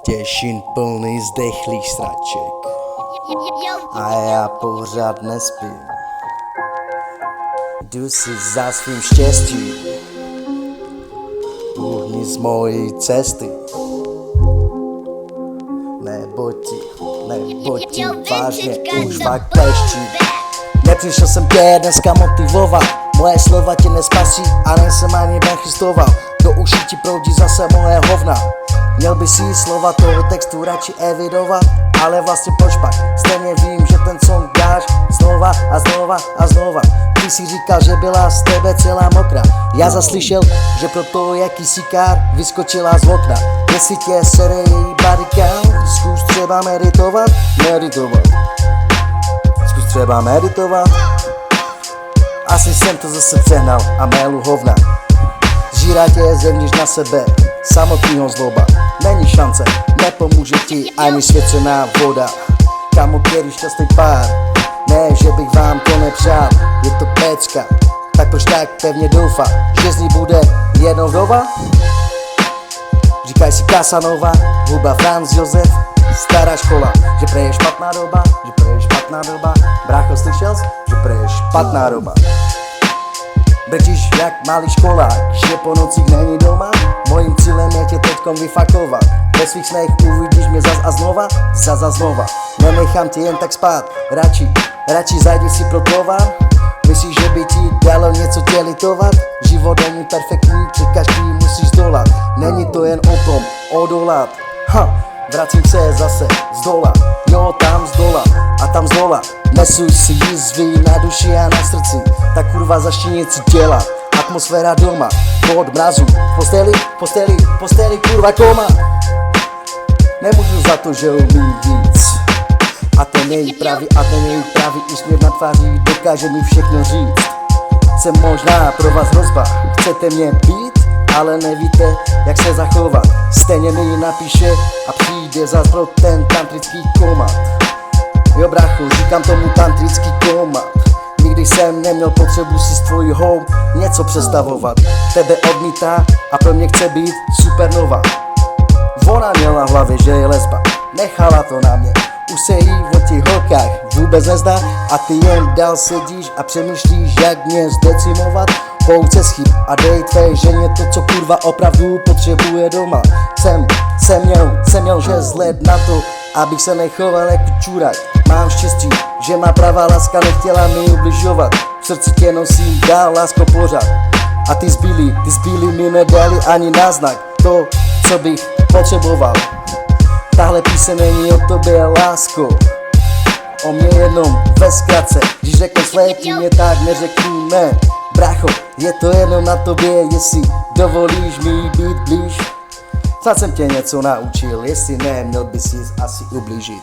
Těšin plný zdechlých sraček a já pořád nespím. Jdu si za svým štěstím, uhni z mojí cesty. Nebo ti vážně už fakt kleščí. Nepřišel jsem tě dneska motivovat, moje slova tě nespasí a nejsem ani nachystoval. Do uší ti proudí zase moje hovna. Měl by si slova toho textu radši evidovat, ale vlastně proč pak? Stejně vím, že ten song dáš znova a znova a znova. Ty si říkal, že byla z tebe celá mokrá. Já zaslyšel, že proto jakýsi kár vyskočila z okna. Jestli tě sere její body count, zkus třeba meditovat. Zkus třeba meditovat. Asi jsem to zase přehnal a mélu hovna. Žírá tě zevnitř na sebe, samotnýho zloba. Není šance, nepomůže ti ani svěcená voda. Kamo, který šťastný pár, ne, že bych vám to nepřál. Je to pécka, tak proč tak pevně doufá, že z ní bude jednou vdova? Říkaj si Casanova, huba Franz Josef, stará škola. Že prej je špatná doba, brácho, slyšel jsi? Že prej je špatná doba. Brčíš jak malý školák, že po nocích není doma. Mojím cílem je tě teďkom vyfakovat. Ve svých snech uvidíš mě zas a znova. Nenechám tě jen tak spát, radši zajdi si pro tovar. Myslíš, že by ti dalo něco tě litovat? Život není perfektní, překážky musíš zdolat. Není to jen o tom odolat. Vracím se zase z dola, jo, tam z dola a tam z dola. Nesu si jizvy na duši a na srdci, tak kurva začni něco dělat. Atmosféra doma, pod mrazu, posteli, kurva koma. Nemůžu za to, že umím víc. A ten její pravý úsměv na tváři dokáže mi všechno říct. Jsem možná pro vás hrozba, chcete mě být, ale nevíte, jak se zachovat. Stejně mi napíše a přijde zas pro ten tantrický komat. Jo brácho, říkám tomu tantrický komat. Nikdy jsem neměl potřebu si s tvojí home něco představovat. Tebe odmítá a pro mě chce být supernova. Ona měla v hlavě, že je lesba, nechala to na mě. Už se jí o těch holkách vůbec nezdá a ty jen dál sedíš a přemýšlíš, jak mě zdecimovat. Pouce schyb a dej tvé ženě to, co kurva opravdu potřebuje doma. Jsem měl žezlet na to, abych se nechoval jako čurák. Mám štěstí, že má pravá láska nechtěla mi ubližovat. V srdci tě nosím dál, lásko, pořád. A ty zbylí mi nedali ani náznak to, co bych potřeboval. Tahle píseň není o tobě, lásko, o mě jenom ve zkratce. Když řeknu sléky mě, tak neřeknu ne. Brácho, je to jenom na tobě, jestli dovolíš mi být blíž. Snad jsem tě něco naučil, jestli ne, měl bys jít asi ublížit.